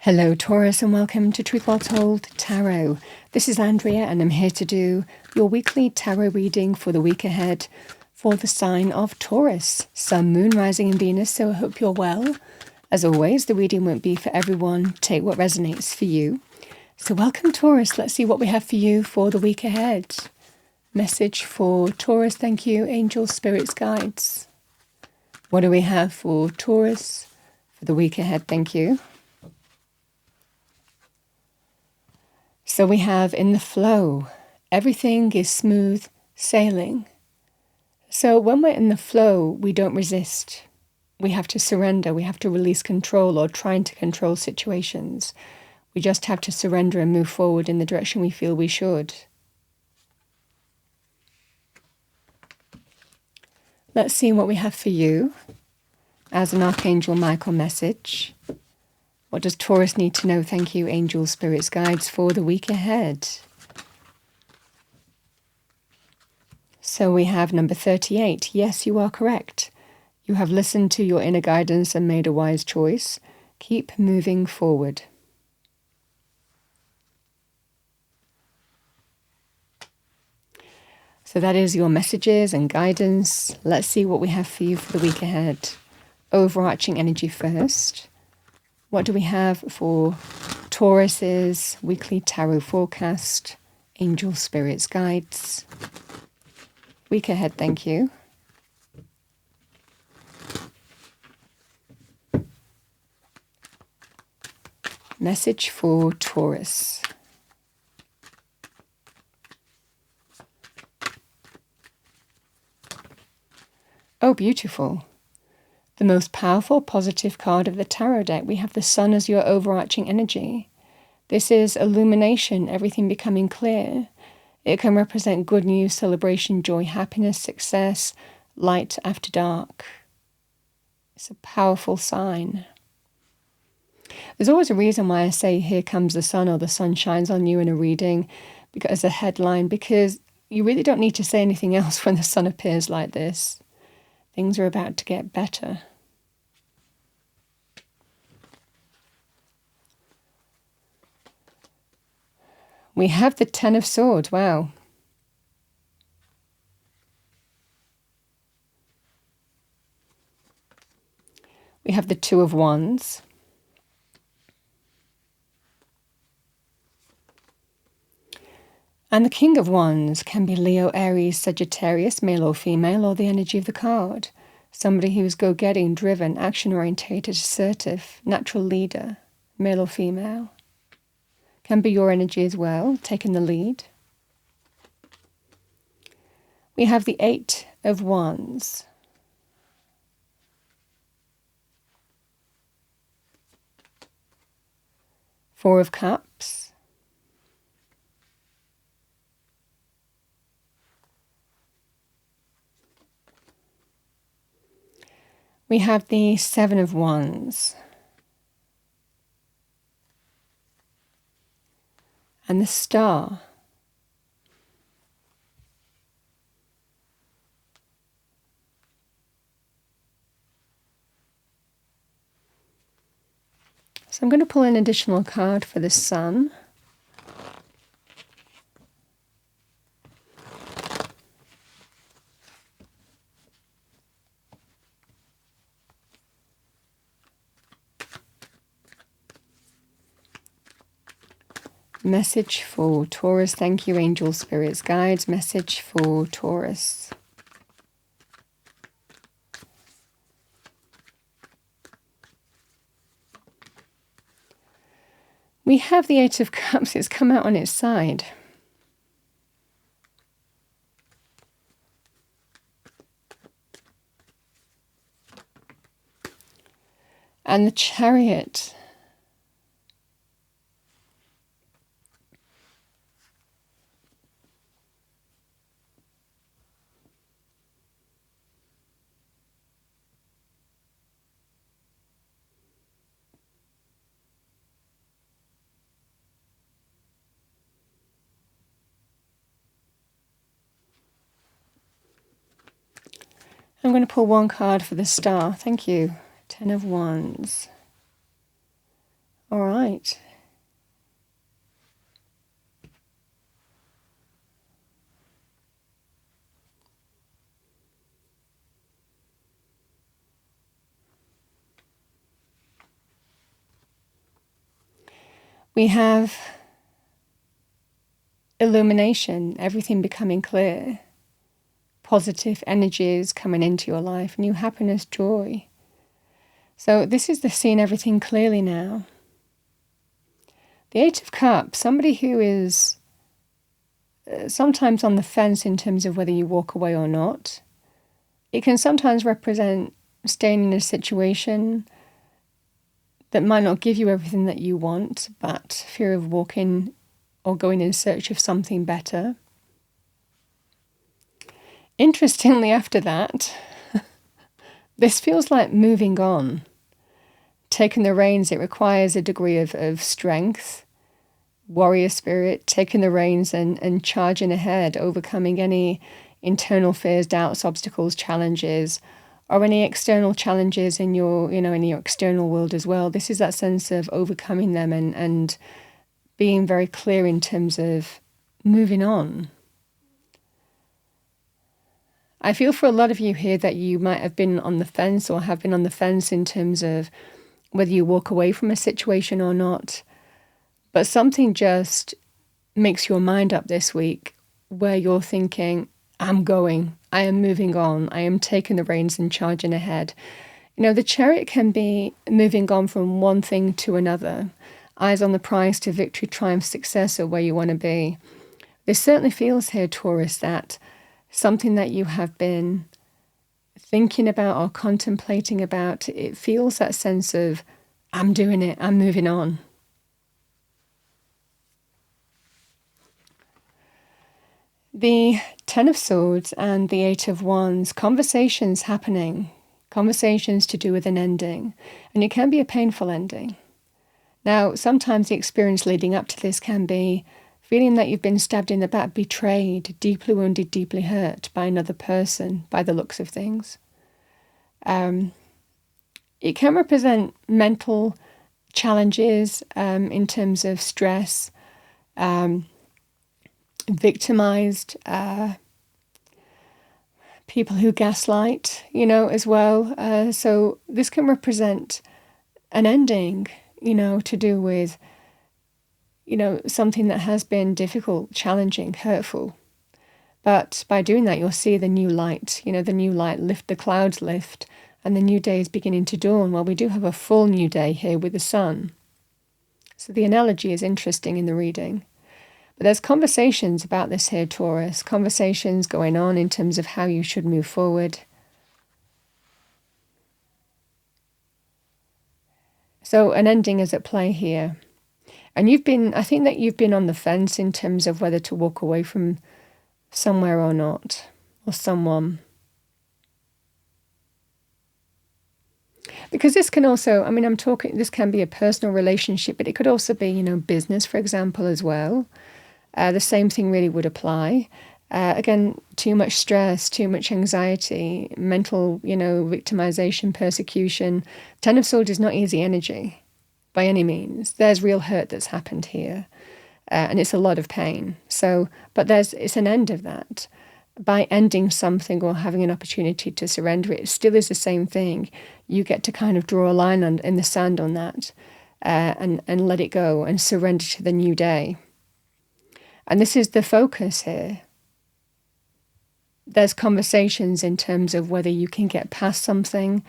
Hello Taurus and welcome to Truth While Told Tarot. This is Andrea and I'm here to do your weekly tarot reading for the week ahead for the sign of Taurus, Sun, Moon, Rising and Venus, so I hope you're well. As always, the reading won't be for everyone. Take what resonates for you. So welcome Taurus, let's see what we have for you for the week ahead. Message for Taurus, thank you, angels, spirits, guides. What do we have for Taurus for the week ahead, thank you. So we have in the flow, everything is smooth sailing. So when we're in the flow, we don't resist. We have to surrender. We have to release control or trying to control situations. We just have to surrender and move forward in the direction we feel we should. Let's see what we have for you as an Archangel Michael message. What does Taurus need to know? Thank you, angels, spirits, guides, for the week ahead. So we have number 38. Yes, you are correct. You have listened to your inner guidance and made a wise choice. Keep moving forward. So that is your messages and guidance. Let's see what we have for you for the week ahead. Overarching energy first. What do we have for Taurus's weekly tarot forecast? Angel, spirits, guides. Week ahead, thank you. Message for Taurus. Oh, beautiful. The most powerful positive card of the tarot deck. We have the sun as your overarching energy. This is illumination, everything becoming clear. It can represent good news, celebration, joy, happiness, success, light after dark. It's a powerful sign. There's always a reason why I say here comes the sun or the sun shines on you in a reading as a headline, because you really don't need to say anything else when the sun appears like this. Things are about to get better. We have the Ten of Swords. Wow. We have the Two of Wands. And the King of Wands can be Leo, Aries, Sagittarius, male or female, or the energy of the card. Somebody who's go-getting, driven, action-orientated, assertive, natural leader, male or female. Can be your energy as well, taking the lead. We have the Eight of Wands. Four of Cups. We have the Seven of Wands. And the Star. So I'm going to pull an additional card for the Sun. Message for Taurus. Thank you, angels, spirits, guides. Message for Taurus. We have the Eight of Cups. It's come out on its side. And the Chariot. I'm going to pull one card for the Star. Thank you. Ten of Wands. All right. light. We have illumination, everything becoming clear, positive energies coming into your life, new happiness, joy. So this is the seeing everything clearly now. The Eight of Cups, somebody who is sometimes on the fence in terms of whether you walk away or not. It can sometimes represent staying in a situation that might not give you everything that you want, but fear of walking or going in search of something better. Interestingly, after that, this feels like moving on. Taking the reins, it requires a degree of strength, warrior spirit, taking the reins and charging ahead, overcoming any internal fears, doubts, obstacles, challenges, or any external challenges in your, in your external world as well. This is that sense of overcoming them and being very clear in terms of moving on. I feel for a lot of you here that you might have been on the fence or have been on the fence in terms of whether you walk away from a situation or not. But something just makes your mind up this week where you're thinking, I'm going, I am moving on, I am taking the reins and charging ahead. The Chariot can be moving on from one thing to another, eyes on the prize to victory, triumph, success, or where you want to be. This certainly feels here, Taurus, that something that you have been thinking about or contemplating about, it feels that sense of, I'm doing it, I'm moving on. The Ten of Swords and the Eight of Wands, conversations happening, conversations to do with an ending, and it can be a painful ending. Now, sometimes the experience leading up to this can be feeling that you've been stabbed in the back, betrayed, deeply wounded, deeply hurt by another person, by the looks of things. It can represent mental challenges in terms of stress, victimized, people who gaslight, as well. So this can represent an ending, to do with, something that has been difficult, challenging, hurtful. But by doing that, you'll see the new light, the new light lift, the clouds lift, and the new day is beginning to dawn. Well, we do have a full new day here with the sun. So the analogy is interesting in the reading. But there's conversations about this here, Taurus, conversations going on in terms of how you should move forward. So an ending is at play here. And I think that you've been on the fence in terms of whether to walk away from somewhere or not, or someone. Because this can also, this can be a personal relationship, but it could also be, business, for example, as well. The same thing really would apply. Again, too much stress, too much anxiety, mental, victimization, persecution. Ten of Swords is not easy energy by any means. There's real hurt that's happened here, and it's a lot of pain. So, but it's an end of that. By ending something or having an opportunity to surrender it still is the same thing. You get to kind of draw a line in the sand on that and let it go and surrender to the new day. And this is the focus here. There's conversations in terms of whether you can get past something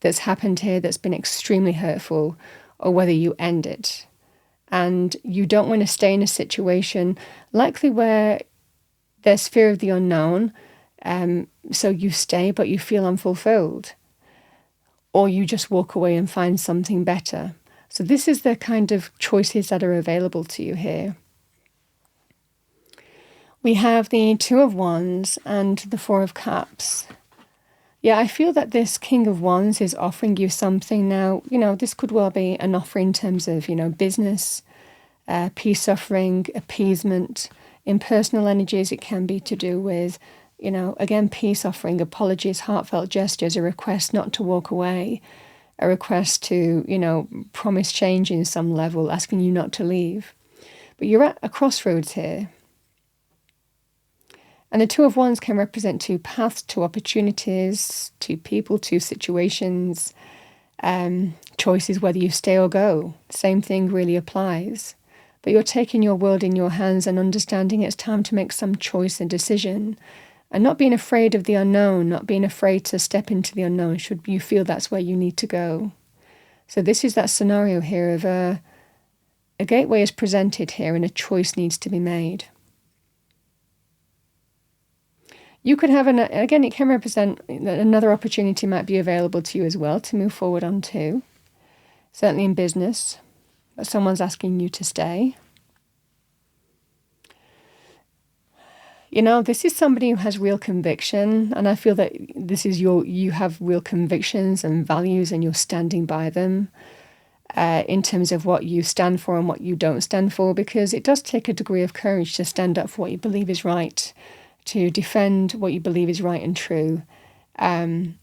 that's happened here that's been extremely hurtful, or whether you end it. And you don't want to stay in a situation likely where there's fear of the unknown, so you stay but you feel unfulfilled. Or you just walk away and find something better. So this is the kind of choices that are available to you here. We have the Two of Wands and the Four of Cups. Yeah, I feel that this King of Wands is offering you something now. This could well be an offer in terms of, business, peace offering, appeasement. In personal energies, it can be to do with, again, peace offering, apologies, heartfelt gestures, a request not to walk away. a request to, promise change in some level, asking you not to leave. But you're at a crossroads here. And the Two of Wands can represent two paths, two opportunities, two people, two situations, choices whether you stay or go. Same thing really applies. But you're taking your world in your hands and understanding it's time to make some choice and decision. And not being afraid of the unknown, not being afraid to step into the unknown should you feel that's where you need to go. So this is that scenario here of a gateway is presented here and a choice needs to be made. You could have, again, it can represent that another opportunity might be available to you as well to move forward on to. Certainly in business, but someone's asking you to stay. This is somebody who has real conviction, and I feel that this is you have real convictions and values and you're standing by them in terms of what you stand for and what you don't stand for, because it does take a degree of courage to stand up for what you believe is right, to defend what you believe is right and true. And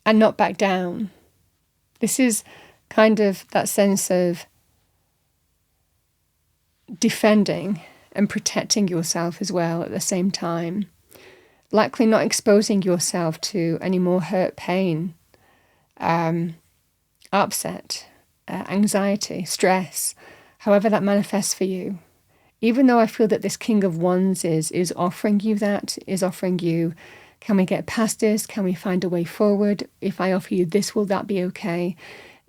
not back down. This is kind of that sense of defending and protecting yourself as well at the same time. Likely not exposing yourself to any more hurt, pain, upset, anxiety, stress, however that manifests for you. Even though I feel that this King of Wands is offering you that, is offering you, can we get past this? Can we find a way forward? If I offer you this, will that be okay?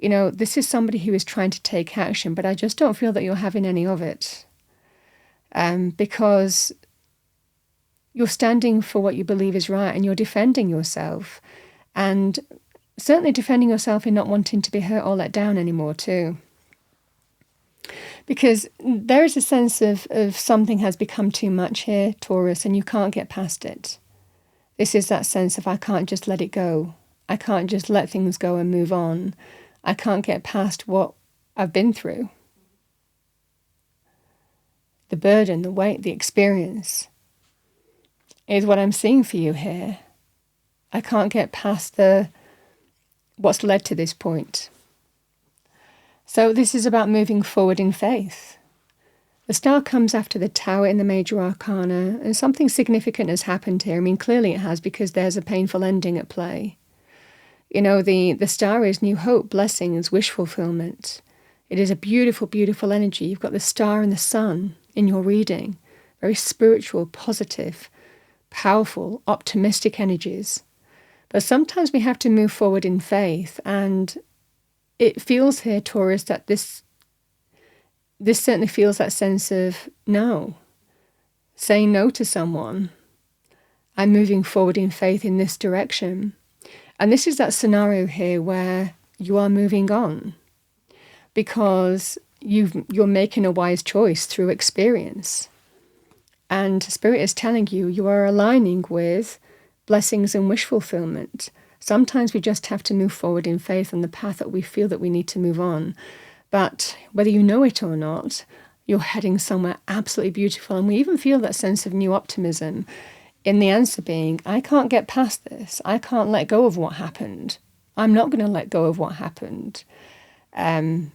This is somebody who is trying to take action, but I just don't feel that you're having any of it. Because you're standing for what you believe is right and you're defending yourself. And certainly defending yourself in not wanting to be hurt or let down anymore too. Because there is a sense of something has become too much here, Taurus, and you can't get past it. This is that sense of I can't just let it go. I can't just let things go and move on. I can't get past what I've been through. The burden, the weight, the experience is what I'm seeing for you here. I can't get past what's led to this point. So this is about moving forward in faith. The Star comes after the Tower in the Major Arcana, and something significant has happened here. I mean, clearly it has, because there's a painful ending at play. The Star is new hope, blessings, wish fulfillment. It is a beautiful, beautiful energy. You've got the Star and the Sun in your reading. Very spiritual, positive, powerful, optimistic energies. But sometimes we have to move forward in faith, and it feels here, Taurus, that this certainly feels that sense of no. Saying no to someone. I'm moving forward in faith in this direction. And this is that scenario here where you are moving on because you're making a wise choice through experience. And Spirit is telling you you are aligning with blessings and wish fulfillment. Sometimes we just have to move forward in faith on the path that we feel that we need to move on. But whether you know it or not, you're heading somewhere absolutely beautiful. And we even feel that sense of new optimism in the answer being, I can't get past this. I can't let go of what happened. I'm not going to let go of what happened. And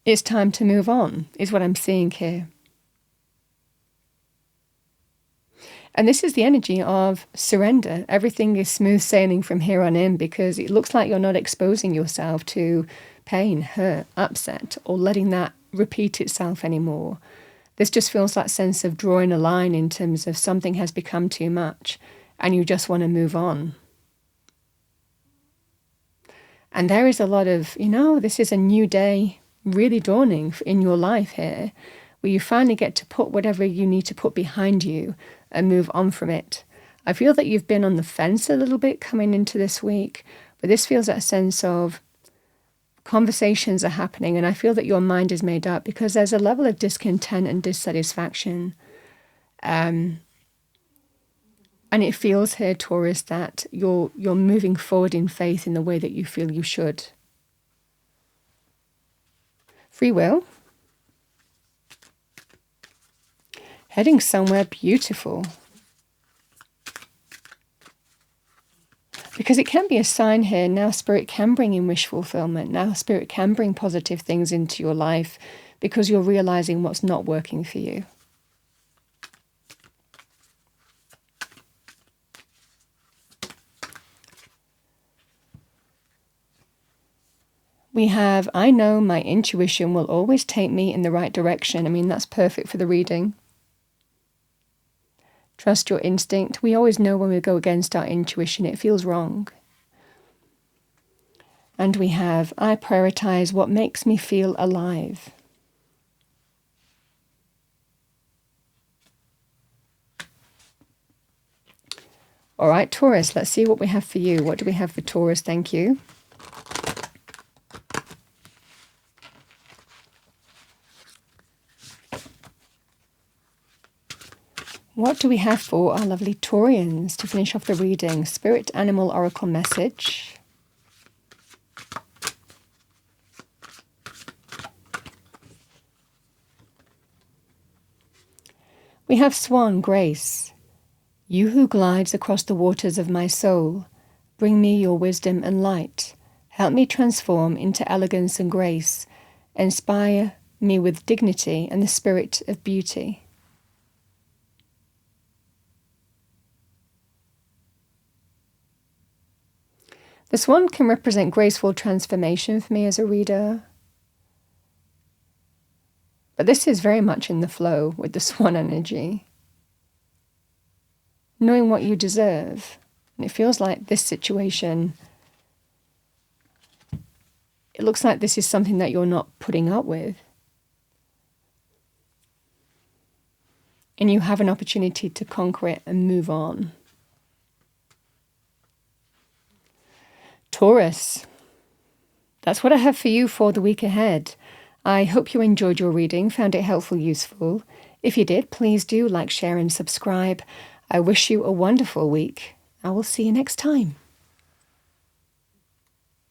it's time to move on, is what I'm seeing here. And this is the energy of surrender. Everything is smooth sailing from here on in because it looks like you're not exposing yourself to pain, hurt, upset, or letting that repeat itself anymore. This just feels that sense of drawing a line in terms of something has become too much and you just want to move on. And there is a lot of, this is a new day really dawning in your life here, where you finally get to put whatever you need to put behind you and move on from it. I feel that you've been on the fence a little bit coming into this week, but this feels that sense of conversations are happening, and I feel that your mind is made up because there's a level of discontent and dissatisfaction. And it feels here, Taurus, that you're moving forward in faith in the way that you feel you should. Free will. Heading somewhere beautiful. Because it can be a sign here. Now Spirit can bring in wish fulfillment. Now Spirit can bring positive things into your life because you're realizing what's not working for you. We have, I know my intuition will always take me in the right direction. I mean, that's perfect for the reading. Trust your instinct. We always know when we go against our intuition, it feels wrong. And we have, I prioritize what makes me feel alive. All right, Taurus, let's see what we have for you. What do we have for Taurus? Thank you. What do we have for our lovely Taurians to finish off the reading? Spirit Animal Oracle message. We have Swan Grace. You who glides across the waters of my soul, bring me your wisdom and light. Help me transform into elegance and grace. Inspire me with dignity and the spirit of beauty. The swan can represent graceful transformation for me as a reader. But this is very much in the flow with the swan energy. Knowing what you deserve. And it feels like this situation, it looks like this is something that you're not putting up with. And you have an opportunity to conquer it and move on. Taurus, that's what I have for you for the week ahead. I hope you enjoyed your reading, found it helpful, useful. If you did, please do like, share, and subscribe. I wish you a wonderful week. I will see you next time.